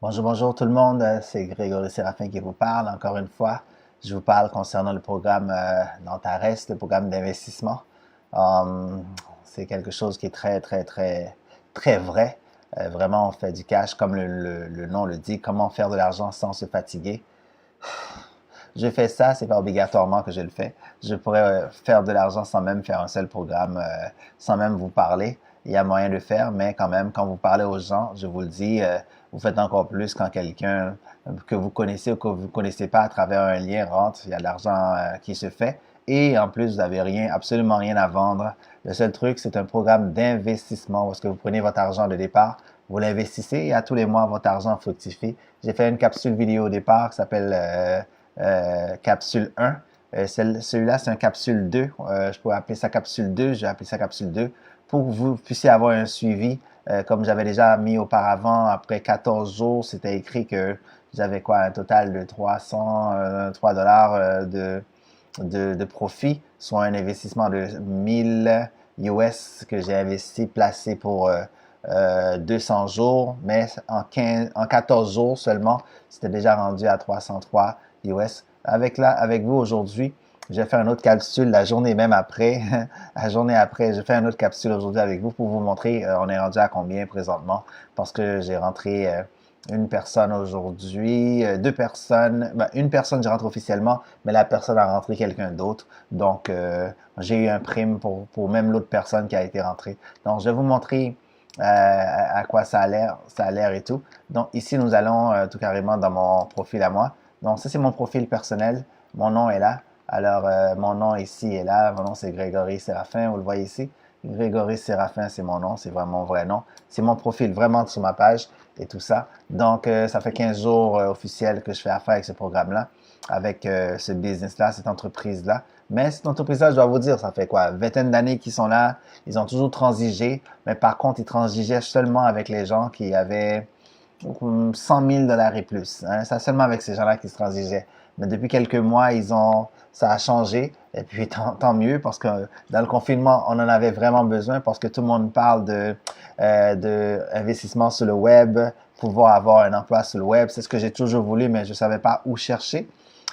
Bonjour, bonjour tout le monde, c'est Grégory Séraphin qui vous parle encore une fois. Je vous parle concernant le programme d'Antares, le programme d'investissement. Um, c'est quelque chose qui est très vrai. Vraiment, on fait du cash comme le nom le dit. Comment faire de l'argent sans se fatiguer? Je fais ça, c'est pas obligatoirement que je le fais. Je pourrais faire de l'argent sans même faire un seul programme, sans même vous parler. Il y a moyen de faire, mais quand même, quand vous parlez aux gens, je vous le dis, vous faites encore plus quand quelqu'un que vous connaissez ou que vous ne connaissez pas à travers un lien rentre. Il y a de l'argent qui se fait. Et en plus, vous n'avez rien, absolument rien à vendre. Le seul truc, c'est un programme d'investissement parce que vous prenez votre argent de départ, vous l'investissez et à tous les mois, votre argent fructifie. J'ai fait une capsule vidéo au départ qui s'appelle capsule 1. Celui-là, c'est un capsule 2. Je pourrais appeler ça capsule 2. Je vais appeler ça capsule 2 pour que vous puissiez avoir un suivi. Comme j'avais déjà mis auparavant, après 14 jours, c'était écrit que j'avais quoi, un total de 303 dollars de profit, soit un investissement de 1000 US que j'ai investi, placé pour 200 jours, mais en 14 jours seulement, c'était déjà rendu à 303 US. Avec vous aujourd'hui, j'ai fait une autre capsule la journée même après. La journée après, j'ai fait une autre capsule aujourd'hui avec vous pour vous montrer on est rendu à combien présentement parce que j'ai rentré une personne aujourd'hui, deux personnes. Ben, une personne, je rentre officiellement, mais la personne a rentré quelqu'un d'autre. Donc, j'ai eu un prime pour même l'autre personne qui a été rentrée. Donc, je vais vous montrer à quoi ça a l'air et tout. Donc, ici, nous allons tout carrément dans mon profil à moi. Donc, ça, c'est mon profil personnel. Mon nom est là. Alors, mon nom ici est là. Mon nom, c'est Grégory Séraphin. Vous le voyez ici. Grégory Séraphin, c'est mon nom. C'est vraiment mon vrai nom. C'est mon profil vraiment sur ma page et tout ça. Donc, ça fait 15 jours officiels que je fais affaire avec ce programme-là, avec ce business-là, cette entreprise-là. Mais cette entreprise-là, je dois vous dire, ça fait quoi, vingtaine d'années qu'ils sont là. Ils ont toujours transigé. Mais par contre, ils transigeaient seulement avec les gens qui avaient 100 000 dollars et plus. Hein. C'est seulement avec ces gens-là qui se transigeaient. Mais depuis quelques mois, ça a changé. Et puis tant mieux parce que dans le confinement, on en avait vraiment besoin parce que tout le monde parle de investissement sur le web, pouvoir avoir un emploi sur le web. C'est ce que j'ai toujours voulu, mais je ne savais pas où chercher.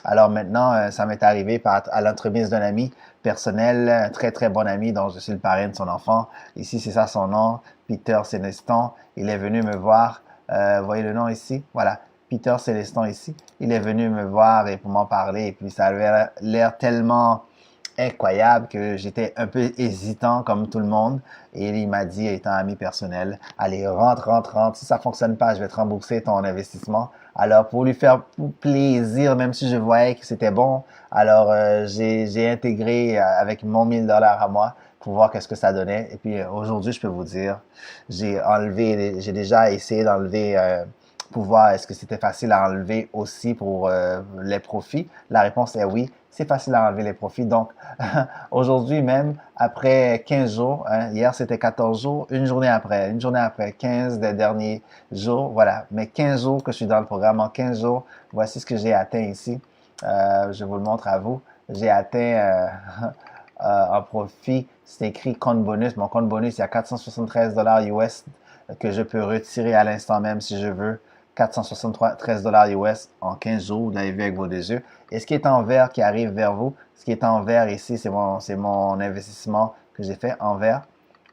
Alors maintenant, ça m'est arrivé à l'entremise d'un ami personnel, un très bon ami dont je suis le parrain de son enfant. Ici, c'est ça son nom, Peter Séneston. Il est venu me voir. Vous voyez le nom ici? Voilà. Peter Célestin ici. Il est venu me voir et pour m'en parler. Et puis ça avait l'air tellement incroyable que j'étais un peu hésitant comme tout le monde. Et il m'a dit, étant ami personnel, allez, rentre. Si ça fonctionne pas, je vais te rembourser ton investissement. Alors, pour lui faire plaisir, même si je voyais que c'était bon, alors j'ai intégré avec mon 1000 dollars à moi pour voir qu'est-ce que ça donnait. Et puis aujourd'hui, je peux vous dire, j'ai déjà essayé d'enlever pour voir est-ce que c'était facile à enlever aussi pour les profits. La réponse est oui, c'est facile à enlever les profits. Donc, aujourd'hui même, après 15 jours, hein, hier c'était 14 jours, une journée après, 15 des derniers jours, voilà. Mais 15 jours que je suis dans le programme, en 15 jours, voici ce que j'ai atteint ici. Je vous le montre à vous. J'ai atteint en profit, c'est écrit compte bonus. Mon compte bonus, il y a 473 dollars US que je peux retirer à l'instant même si je veux. 473 dollars US en 15 jours, vous l'avez vu avec vos deux yeux. Et ce qui est en vert qui arrive vers vous, ce qui est en vert ici, c'est mon investissement que j'ai fait en vert.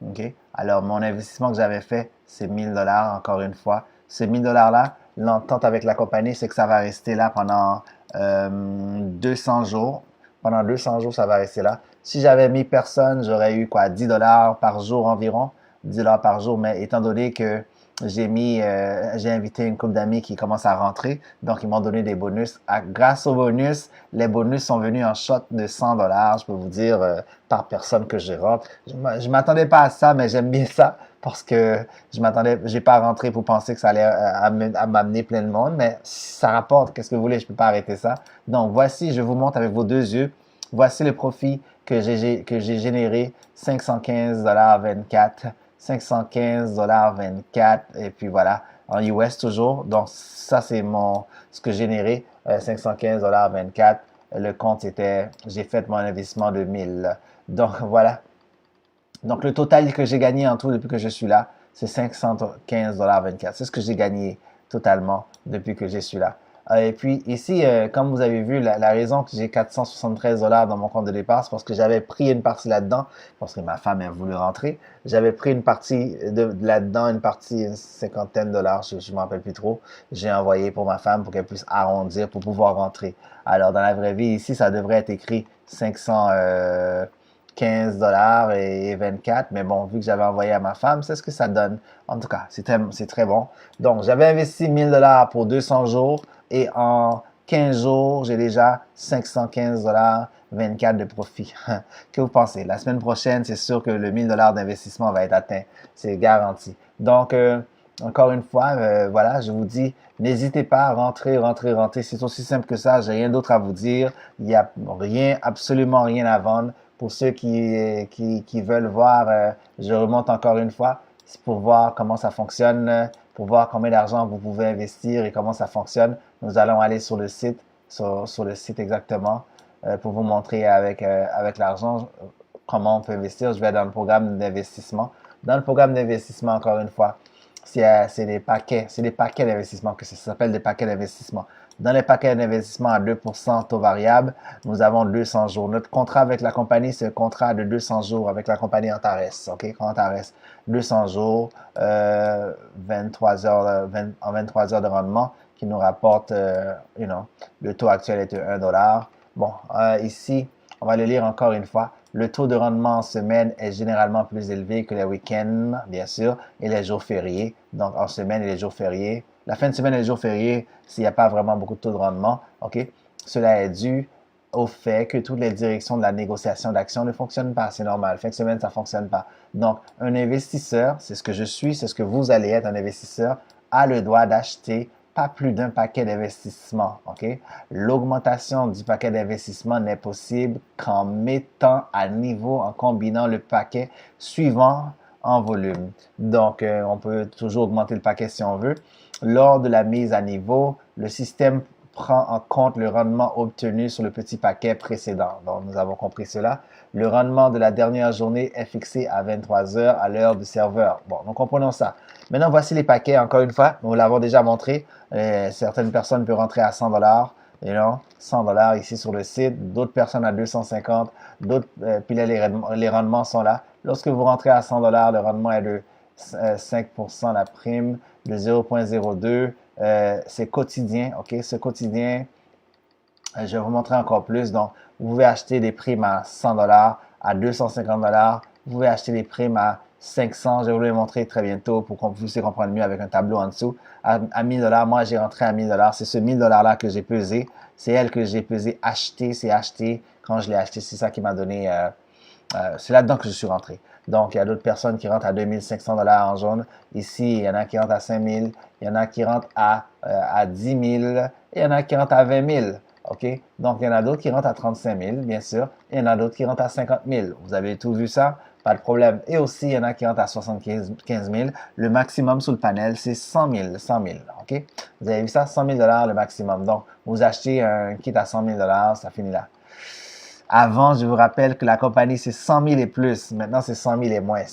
OK? Alors, mon investissement que j'avais fait, c'est 1000 dollars encore une fois. Ces 1000 dollars-là, l'entente avec la compagnie, c'est que ça va rester là pendant 200 jours. Pendant 200 jours, ça va rester là. Si j'avais mis personne, j'aurais eu quoi, 10 dollars par jour environ. 10 dollars par jour, mais étant donné que j'ai invité une couple d'amis qui commencent à rentrer, donc ils m'ont donné des bonus. Grâce aux bonus, les bonus sont venus en shot de 100 dollars, je peux vous dire, par personne que je rentre. Je m'attendais pas à ça, mais j'aime bien ça parce que j'ai pas rentré pour penser que ça allait à m'amener plein de monde, mais si ça rapporte, qu'est-ce que vous voulez, je peux pas arrêter ça. Donc voici, je vous montre avec vos deux yeux, voici le profit que j'ai généré, 515 dollars 24. 515 dollars 24 et puis voilà en US toujours. Donc ça c'est ce que j'ai généré 515 dollars 24. Le compte était j'ai fait mon investissement de 1000. Donc voilà. Donc le total que j'ai gagné en tout depuis que je suis là, c'est 515 dollars 24. C'est ce que j'ai gagné totalement depuis que je suis là. Et puis ici, comme vous avez vu, la raison que j'ai 473 $ dans mon compte de départ, c'est parce que j'avais pris une partie là-dedans, parce que ma femme a voulu rentrer. J'avais pris une partie de là-dedans, une cinquantaine de dollars, je ne m'en rappelle plus trop. J'ai envoyé pour ma femme pour qu'elle puisse arrondir pour pouvoir rentrer. Alors dans la vraie vie, ici, ça devrait être écrit 515 $ et 24, mais bon, vu que j'avais envoyé à ma femme, c'est ce que ça donne. En tout cas, c'est très bon. Donc, j'avais investi 1000 $ pour 200 jours et en 15 jours, j'ai déjà 515 $ 24 de profit. Que vous pensez? La semaine prochaine, c'est sûr que le 1000 $ d'investissement va être atteint. C'est garanti. Donc, encore une fois, voilà, je vous dis, n'hésitez pas à rentrer. C'est aussi simple que ça. J'ai rien d'autre à vous dire. Il n'y a rien, absolument rien à vendre. Pour ceux qui veulent voir, je remonte encore une fois, c'est pour voir comment ça fonctionne, pour voir combien d'argent vous pouvez investir et comment ça fonctionne. Nous allons aller sur le site, sur le site exactement, pour vous montrer avec l'argent comment on peut investir. Je vais dans le programme d'investissement. Dans le programme d'investissement, encore une fois, c'est des paquets d'investissement que ça s'appelle des paquets d'investissement. Dans les paquets d'investissement à 2% taux variable, nous avons 200 jours. Notre contrat avec la compagnie, c'est un contrat de 200 jours avec la compagnie Antares. OK? Antares, 200 jours, 23 heures, en 23 heures de rendement qui nous rapporte, le taux actuel est de 1 $. Bon, ici, on va le lire encore une fois. Le taux de rendement en semaine est généralement plus élevé que les week-ends, bien sûr, et les jours fériés. Donc, en semaine et les jours fériés. La fin de semaine et les jours fériés, s'il n'y a pas vraiment beaucoup de taux de rendement, OK? Cela est dû au fait que toutes les directions de la négociation d'actions ne fonctionnent pas. C'est normal. Fin de semaine, ça ne fonctionne pas. Donc, un investisseur, c'est ce que je suis, c'est ce que vous allez être, un investisseur, a le droit d'acheter pas plus d'un paquet d'investissement. OK? L'augmentation du paquet d'investissement n'est possible qu'en mettant à niveau, en combinant le paquet suivant en volume. Donc, on peut toujours augmenter le paquet si on veut. Lors de la mise à niveau, le système prend en compte le rendement obtenu sur le petit paquet précédent. Donc, nous avons compris cela. Le rendement de la dernière journée est fixé à 23 heures à l'heure du serveur. Bon, nous comprenons ça. Maintenant, voici les paquets. Encore une fois, nous l'avons déjà montré. Certaines personnes peuvent rentrer à 100 $. 100 $ ici sur le site. D'autres personnes à 250. D'autres, puis là, les rendements sont là. Lorsque vous rentrez à 100 $, le rendement est de 5%, la prime de 0,02. C'est quotidien, OK? Ce quotidien, je vais vous montrer encore plus. Donc, vous pouvez acheter des primes à 100 $, à 250 $. Vous pouvez acheter des primes à 500. Je vais vous les montrer très bientôt pour qu'on puisse comprendre mieux avec un tableau en dessous. À 1000 $, moi, j'ai rentré à 1000 $. C'est ce 1000 $-là que j'ai pesé. C'est elle que j'ai pesé, acheté. C'est acheté. Quand je l'ai acheté, c'est ça qui m'a donné... c'est là-dedans que je suis rentré. Donc, il y a d'autres personnes qui rentrent à 2500 $ en jaune. Ici, il y en a qui rentrent à 5000. Il y en a qui rentrent à 10 000. Et il y en a qui rentrent à 20 000. OK? Donc, il y en a d'autres qui rentrent à 35 000, bien sûr. Et il y en a d'autres qui rentrent à 50 000. Vous avez tout vu ça? Pas de problème. Et aussi, il y en a qui rentrent à 75 000. Le maximum sur le panel, c'est 100 000. 100 000. OK? Vous avez vu ça? 100 000 $ le maximum. Donc, vous achetez un kit à 100 000 $, ça finit là. Avant, je vous rappelle que la compagnie, c'est 100 000 et plus. Maintenant, c'est 100 000 et moins.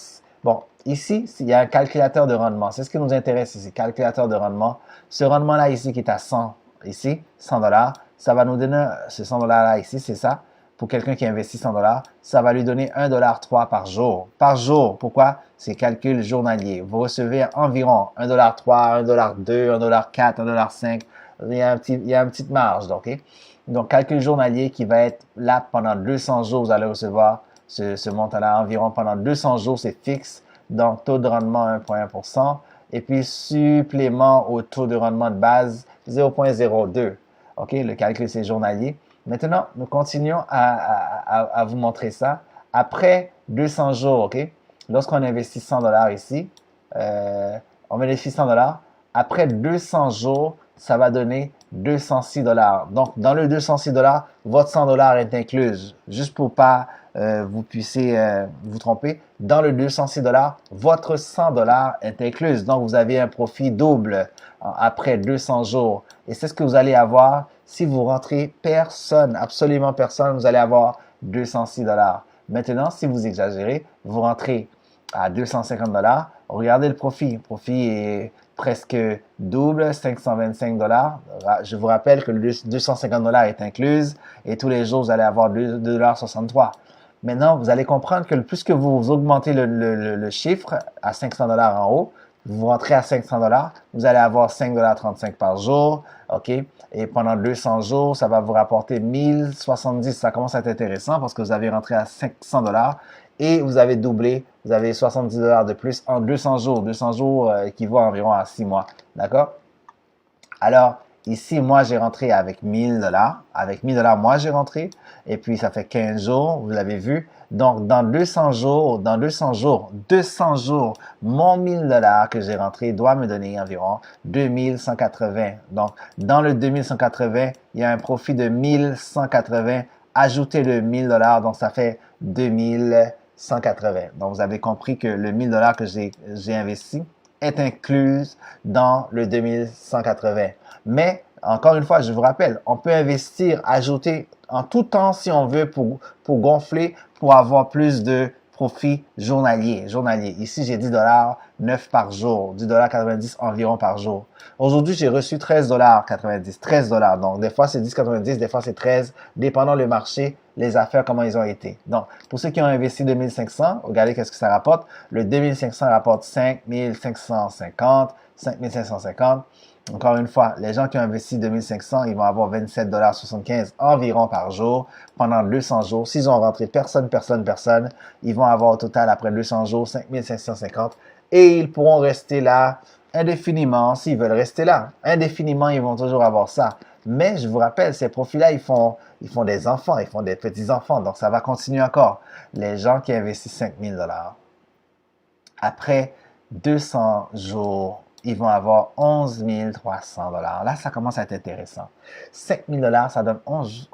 Bon, ici, il y a un calculateur de rendement. C'est ce qui nous intéresse ici, calculateur de rendement. Ce rendement-là ici qui est à 100, ici, 100 $, ça va nous donner, ce 100 $-là ici, c'est ça. Pour quelqu'un qui investit 100 $, ça va lui donner 1,3 $ par jour. Par jour, pourquoi? C'est calcul journalier. Vous recevez environ 1,3 $, 1,2 $, 1,4 $, 1,5 $. Il y a une petite marge, OK? Donc, calcul journalier qui va être là pendant 200 jours, vous allez recevoir ce montant-là environ pendant 200 jours, c'est fixe. Donc, taux de rendement 1,1%. Et puis, supplément au taux de rendement de base 0,02. OK, le calcul, c'est journalier. Maintenant, nous continuons à vous montrer ça. Après 200 jours, OK, lorsqu'on investit 100 $ ici, on investit 100 $. Après 200 jours, ça va donner 206 $. Donc, dans le 206 $, votre 100 $ est inclus. Juste pour pas vous puissiez vous tromper. Dans le 206 $, votre 100 $ est inclus. Donc, vous avez un profit double après 200 jours. Et c'est ce que vous allez avoir si vous rentrez personne, absolument personne, vous allez avoir 206 $. Maintenant, si vous exagérez, vous rentrez à 250 $. Regardez le profit. Le profit est presque double, 525 dollars. Je vous rappelle que le 250 dollars est incluse et tous les jours, vous allez avoir 2,63 $. Maintenant, vous allez comprendre que plus que vous augmentez le chiffre à 500 dollars en haut, vous rentrez à 500 dollars, vous allez avoir 5,35 $ par jour, OK? Et pendant 200 jours, ça va vous rapporter 1070. Ça commence à être intéressant parce que vous avez rentré à 500 dollars et vous avez doublé, vous avez 70 dollars de plus en 200 jours. 200 jours équivaut environ à 6 mois, d'accord? Alors, ici, moi, j'ai rentré avec 1000 dollars. Avec 1000 dollars, moi, j'ai rentré. Et puis, ça fait 15 jours, vous l'avez vu. Donc, dans 200 jours, 200 jours, mon 1000 dollars que j'ai rentré doit me donner environ 2180. Donc, dans le 2180, il y a un profit de 1180. Ajoutez le 1000 dollars, donc ça fait 2180. Donc, vous avez compris que le 1000 dollars que j'ai investi est incluse dans le 2180. Mais, encore une fois, je vous rappelle, on peut investir, ajouter en tout temps si on veut pour gonfler, pour avoir plus de profit journalier. Ici, j'ai 10 dollars 9 par jour, 10 dollars 90 environ par jour. Aujourd'hui, j'ai reçu 13 dollars 90, 13 dollars. Donc, des fois, c'est 10,90, des fois, c'est 13, dépendant le marché, les affaires, comment ils ont été. Donc, pour ceux qui ont investi 2500, regardez qu'est-ce que ça rapporte. Le 2500 rapporte 5550, 5550. Encore une fois, les gens qui ont investi 2500, ils vont avoir 27,75 $ environ par jour pendant 200 jours. S'ils ont rentré personne, ils vont avoir au total après 200 jours 5550 et ils pourront rester là indéfiniment s'ils veulent rester là. Indéfiniment, ils vont toujours avoir ça. Mais je vous rappelle, ces profils-là, ils font des enfants, ils font des petits-enfants. Donc, ça va continuer encore. Les gens qui investissent 5000 dollars, après 200 jours, ils vont avoir 11 300 dollars. Là, ça commence à être intéressant. 5 000 dollars, ça donne 11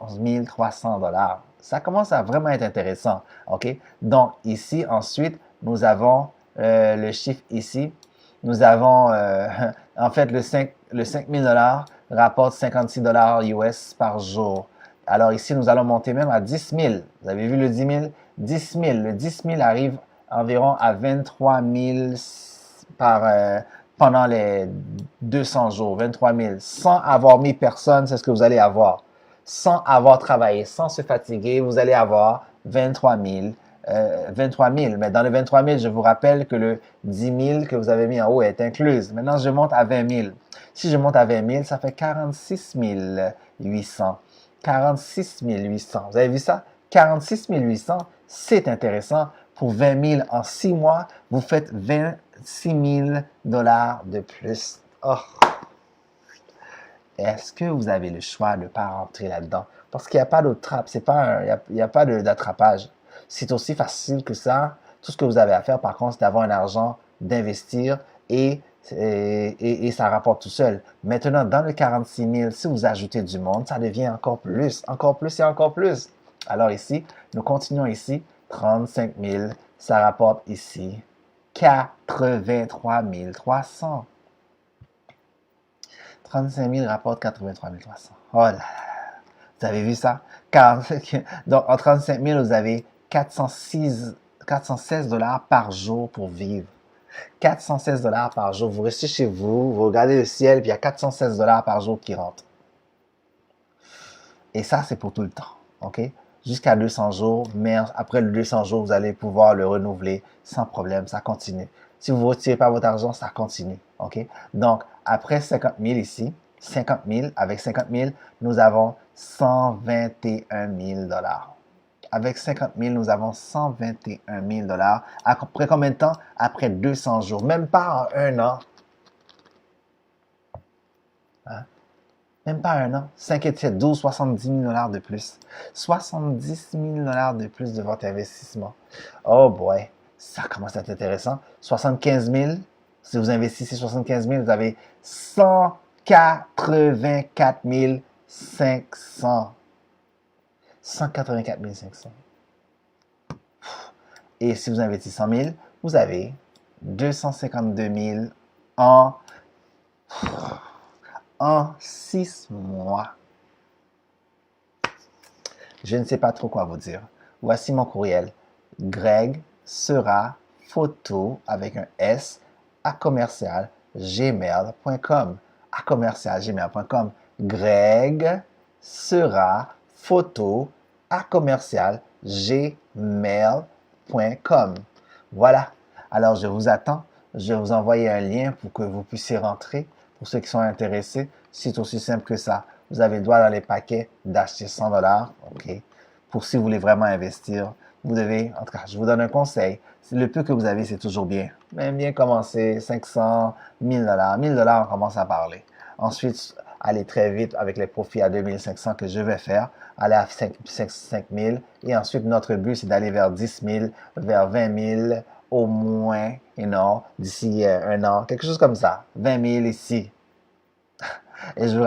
300 dollars. Ça commence à vraiment être intéressant. OK? Donc, ici, ensuite, nous avons le chiffre ici. Nous avons, en fait, le 5 000 dollars rapporte 56 dollars US par jour. Alors ici, nous allons monter même à 10 000. Vous avez vu le 10 000? 10 000. Le 10 000 arrive environ à 23 000 pendant les 200 jours, 23 000. Sans avoir mis personne, c'est ce que vous allez avoir. Sans avoir travaillé, sans se fatiguer, vous allez avoir 23 000. 23 000. Mais dans le 23 000, je vous rappelle que le 10 000 que vous avez mis en haut est incluse. Maintenant, je monte à 20 000. Si je monte à 20 000, ça fait 46 800. 46 800. Vous avez vu ça? 46 800, c'est intéressant. Pour 20 000 en 6 mois, vous faites 26 000 dollars de plus. Oh! Est-ce que vous avez le choix de ne pas rentrer là-dedans? Parce qu'il n'y a pas d'autre trappe. Il n'y a pas d'attrapage. C'est aussi facile que ça. Tout ce que vous avez à faire, par contre, c'est d'avoir un argent, d'investir et ça rapporte tout seul. Maintenant, dans le 46 000, si vous ajoutez du monde, ça devient encore plus et encore plus. Alors ici, nous continuons ici, 35 000, ça rapporte ici 83 300. 35 000 rapporte 83 300. Oh là là, vous avez vu ça? Donc, en 35 000, vous avez 416 dollars par jour pour vivre. 416 dollars par jour. Vous restez chez vous, vous regardez le ciel, puis il y a 416 dollars par jour qui rentrent. Et ça, c'est pour tout le temps. OK? Jusqu'à 200 jours, mais après le 200 jours, vous allez pouvoir le renouveler sans problème. Ça continue. Si vous ne retirez pas votre argent, ça continue. OK? Donc, après 50 000 ici, 50 000, avec 50 000, nous avons 121 000 dollars. Avec 50 000, nous avons 121 000 dollars. Après combien de temps? Après 200 jours. Même pas en un an. Hein? Même pas un an. 5 et 7, 12, 70 000 dollars de plus. 70 000 dollars de plus de votre investissement. Oh boy, ça commence à être intéressant. 75 000, si vous investissez 75 000, vous avez 184 500. 184 500. Et si vous investissez 100 000, vous avez 252 000 en 6 mois. Je ne sais pas trop quoi vous dire. Voici mon courriel. Greg sera photo avec un S à commercial gmail.com. À commercial gmail.com. Greg sera photo à commercial gmail.com. Voilà. Alors, je vous attends. Je vais vous envoyer un lien pour que vous puissiez rentrer. Pour ceux qui sont intéressés, c'est aussi simple que ça. Vous avez le droit dans les paquets d'acheter 100 $. OK. Pour si vous voulez vraiment investir, vous devez, en tout cas, je vous donne un conseil. Le peu que vous avez, c'est toujours bien. Même bien commencer, 500, 1000 $. 1000 $, on commence à parler. Ensuite, aller très vite avec les profits à 2500 que je vais faire, aller à 5000. Et ensuite, notre but, c'est d'aller vers 10 000, vers 20 000, au moins, d'ici un an, quelque chose comme ça. 20 000 ici. Et je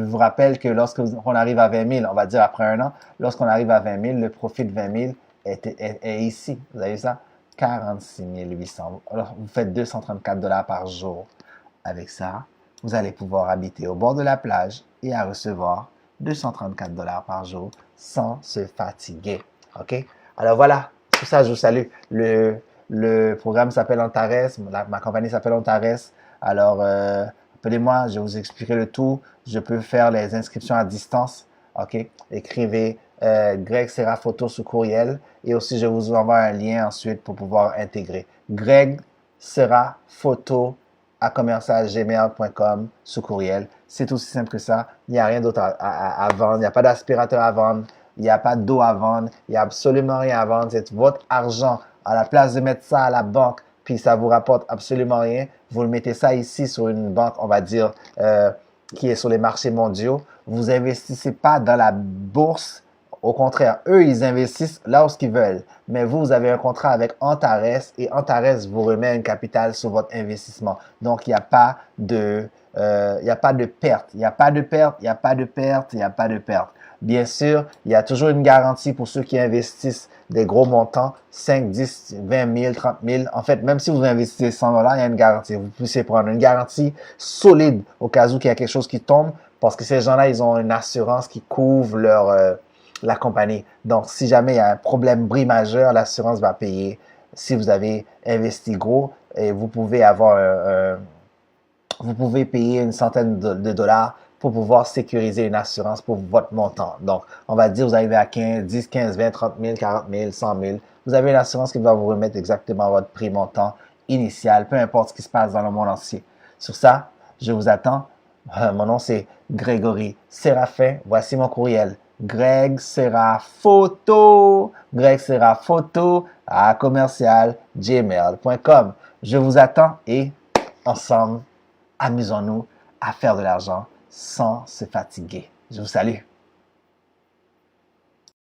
vous rappelle que lorsqu'on arrive à 20 000, on va dire après un an, lorsqu'on arrive à 20 000, le profit de 20 000 est ici. Vous avez vu ça? 46 800. Alors, vous faites 234 $ par jour. Avec ça, vous allez pouvoir habiter au bord de la plage et à recevoir 234 $ par jour sans se fatiguer. OK? Alors voilà, tout ça, je vous salue. Le programme s'appelle Antares, ma compagnie s'appelle Antares. Alors, appelez-moi, je vais vous expliquer le tout. Je peux faire les inscriptions à distance. OK? Écrivez Greg Serra Photo sous courriel. Et aussi, je vous envoie un lien ensuite pour pouvoir intégrer. Greg Serra Photo à commercialgmail.com sous courriel. C'est aussi simple que ça. Il n'y a rien d'autre à vendre. Il n'y a pas d'aspirateur à vendre. Il n'y a pas d'eau à vendre. Il n'y a absolument rien à vendre. C'est votre argent. À la place de mettre ça à la banque, puis ça vous rapporte absolument rien, vous le mettez ça ici sur une banque, on va dire, qui est sur les marchés mondiaux. Vous investissez pas dans la bourse. Au contraire, eux, ils investissent là où ils veulent. Mais vous avez un contrat avec Antares et Antares vous remet un capital sur votre investissement. Donc, il n'y a pas de perte. Il n'y a pas de perte, il n'y a pas de perte, il n'y a pas de perte. Bien sûr, il y a toujours une garantie pour ceux qui investissent des gros montants, 5, 10, 20 000, 30 000. En fait, même si vous investissez 100 $, il y a une garantie. Vous pouvez prendre une garantie solide au cas où il y a quelque chose qui tombe parce que ces gens-là, ils ont une assurance qui couvre la compagnie. Donc, si jamais il y a un problème bris majeur, l'assurance va payer. Si vous avez investi gros, et vous pouvez payer une centaine de dollars pour pouvoir sécuriser une assurance pour votre montant. Donc, on va dire, vous arrivez à 10, 15, 20, 30 000, 40 000, 100 000. Vous avez une assurance qui va vous remettre exactement votre prix montant initial, peu importe ce qui se passe dans le monde entier. Sur ça, je vous attends. Mon nom, c'est Grégory Séraphin. Voici mon courriel. Greg Serra Photo. Greg Serra Photo à commercial gmail.com. Je vous attends et ensemble, amusons-nous à faire de l'argent sans se fatiguer. Je vous salue.